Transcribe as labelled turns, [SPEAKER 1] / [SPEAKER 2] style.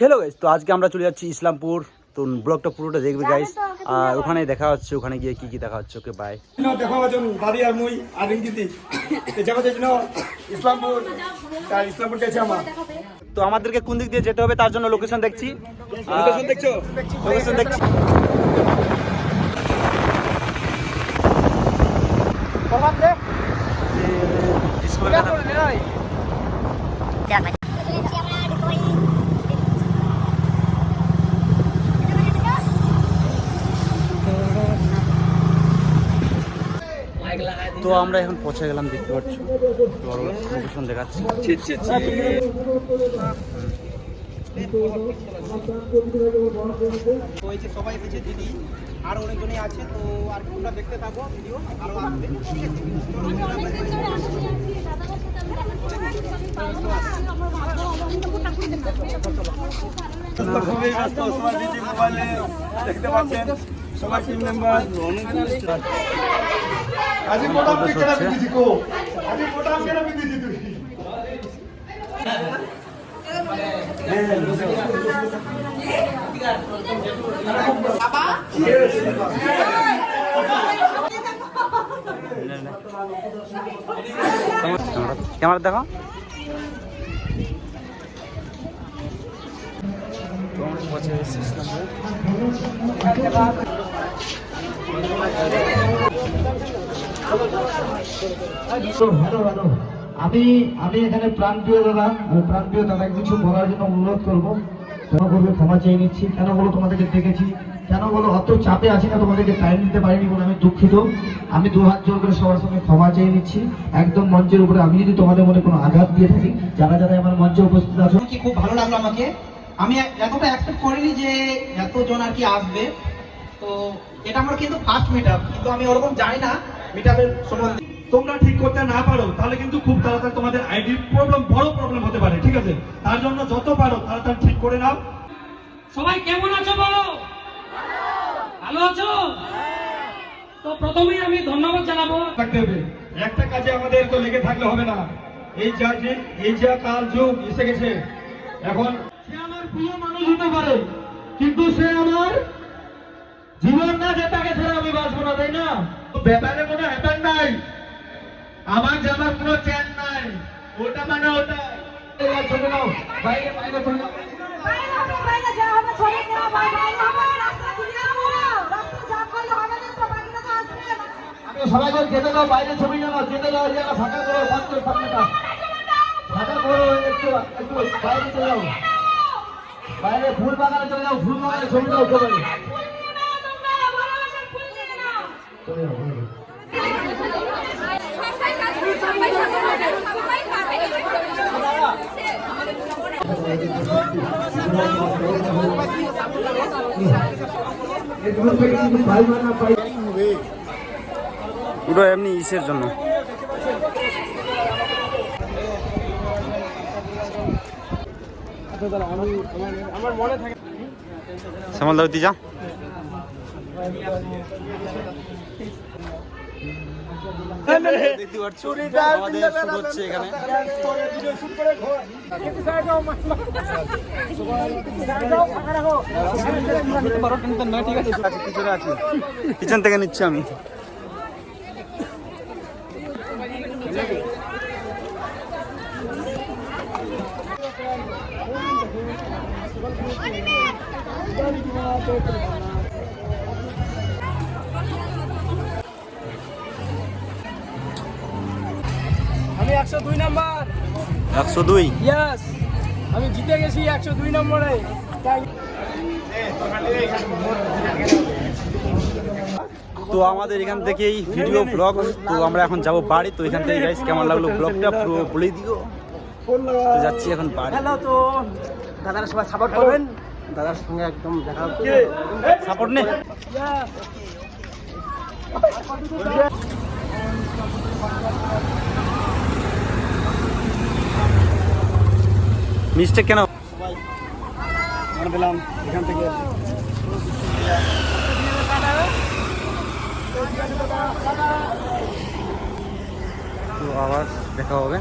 [SPEAKER 1] Hello guys, তো আজকে আমরা চলে যাচ্ছি ইসলামপুর। তো ব্লগটা পুরোটা দেখবে গাইস, আর ওখানে দেখা হচ্ছে, ওখানে গিয়ে কি কি দেখা হচ্ছে। Okay bye.
[SPEAKER 2] দেখা হচ্ছে দাদি আর মুই আর রিঙ্কিতি যাবো যে ইসলামপুর, ইসলামপুর গেছে আমার।
[SPEAKER 1] তো আমাদেরকে কোন দিক দিয়ে যেতে হবে তার জন্য লোকেশন দেখছি।
[SPEAKER 2] লোকেশন দেখছো?
[SPEAKER 1] লোকেশন দেখছি। তো আমরা এখন পৌঁছে গেলাম, দেখতে পাচ্ছি লোকেশন দেখাচ্ছি।
[SPEAKER 3] সবাই এসেছে, দিদি আরো অনেকজনই আছে, তো আর তোমরা দেখতে থাকো, ভিডিও আরো আসবে। ঠিক
[SPEAKER 2] আছে, দেখতে পাচ্ছেন সবাই টিম মেম্বার। আজি মোটা কেন বিদিছি কো, আজি মোটা কেন বিদিছি তুই?
[SPEAKER 1] ক্যামেরা দেখো।
[SPEAKER 4] আমি এখানে প্রাণপ্রিয় দাদা কিছু বলার জন্য অনুরোধ করবো। ক্ষমা চেয়ে নিচ্ছি। কেন বলো, তোমাদেরকে দেখেছি, কেন বলো অত চাপে আছি না, তোমাদেরকে টাইম দিতে পারিনি বলে আমি দুঃখিত। আমি দু হাত জোর করে সবার সঙ্গে ক্ষমা চেয়ে নিচ্ছি। একদম মঞ্চের উপরে আমি যদি তোমাদের মনে কোনো আঘাত দিয়ে থাকি, যারা যারা আমার মঞ্চে উপস্থিত আছো,
[SPEAKER 3] কি খুব ভালো লাগলো আমাকে। আমি এতটা এক্সপেক্ট করিনি যে এতজন আর কি আসবে। তো এটা আমার কিন্তু ফার্স্ট মিটআপ, কিন্তু আমি ওরকম জানি না মিটআপের সম্বন্ধে।
[SPEAKER 2] তোমরা ঠিক করতে না পারো তাহলে কিন্তু খুব তাড়াতাড়ি তোমাদের আইডি প্রবলেম, বড় প্রবলেম হতে পারে। ঠিক আছে, তার জন্য যত পারো তাড়াতাড়ি ঠিক করে নাও।
[SPEAKER 5] সবাই কেমন আছো বলো? ভালো আছো? তো প্রথমেই আমি ধন্যবাদ জানাবো।
[SPEAKER 2] থাকতে হবে একটা কাজে, আমাদের তো লেগে থাকলে হবে না। এই যা কাল যুগ এসে গেছে এখন।
[SPEAKER 4] সে আমার প্রিয় মানুষ হতে পারে, কিন্তু সে আমার জীবন না, যে তাকে ছাড়া আমি বাঁচবো না, তাই না? ব্যাপারে কোনো হ্যাপার নাই, আমার জামার কোনো চেন নাই, ওটা মানে ওটা। চলে নাও বাইরে, বাইরে চলে নাও। সবাইকে যেতে দাও, বাইরে ছবি নাও, যেতে দাও, জায়গা ফাঁকা করো, ফাঁকা করো, একটু বাইরে চলে যাও, বাইরে ফুল বাগানে চলে যাও, ফুল বাগানে ছবি দাও, সবাই চলে যাও।
[SPEAKER 1] পুরো এমনি ইসের জন্য। সামাল দাও, যা। দেখতে পাচ্ছ আমাদের শুট হচ্ছে এখানে। পিছনে আছি, পিছন থেকে নিচ্ছি আমি।
[SPEAKER 5] আমি 102 নাম্বার।
[SPEAKER 1] 102?
[SPEAKER 5] ইয়েস, আমি জিতে গেছি 102 নম্বরে।
[SPEAKER 1] তো আমাদের এখান থেকেই ভিডিও ব্লগ। তো আমরা এখন যাব বাড়ি। তো এখান থেকে গাইস কেমন লাগলো ব্লগটা পুরো বলে দিও। তো যাচ্ছি এখন বাড়ি।
[SPEAKER 3] হ্যালো, তো দাদারা সবাই সাপোর্ট করবেন, দাদার সঙ্গে একদম দেখা হবে।
[SPEAKER 1] সাপোর্ট নে। মিস্টেক কেন
[SPEAKER 2] আমরা দিলাম এখান থেকে।
[SPEAKER 1] তো আবার দেখা হবে।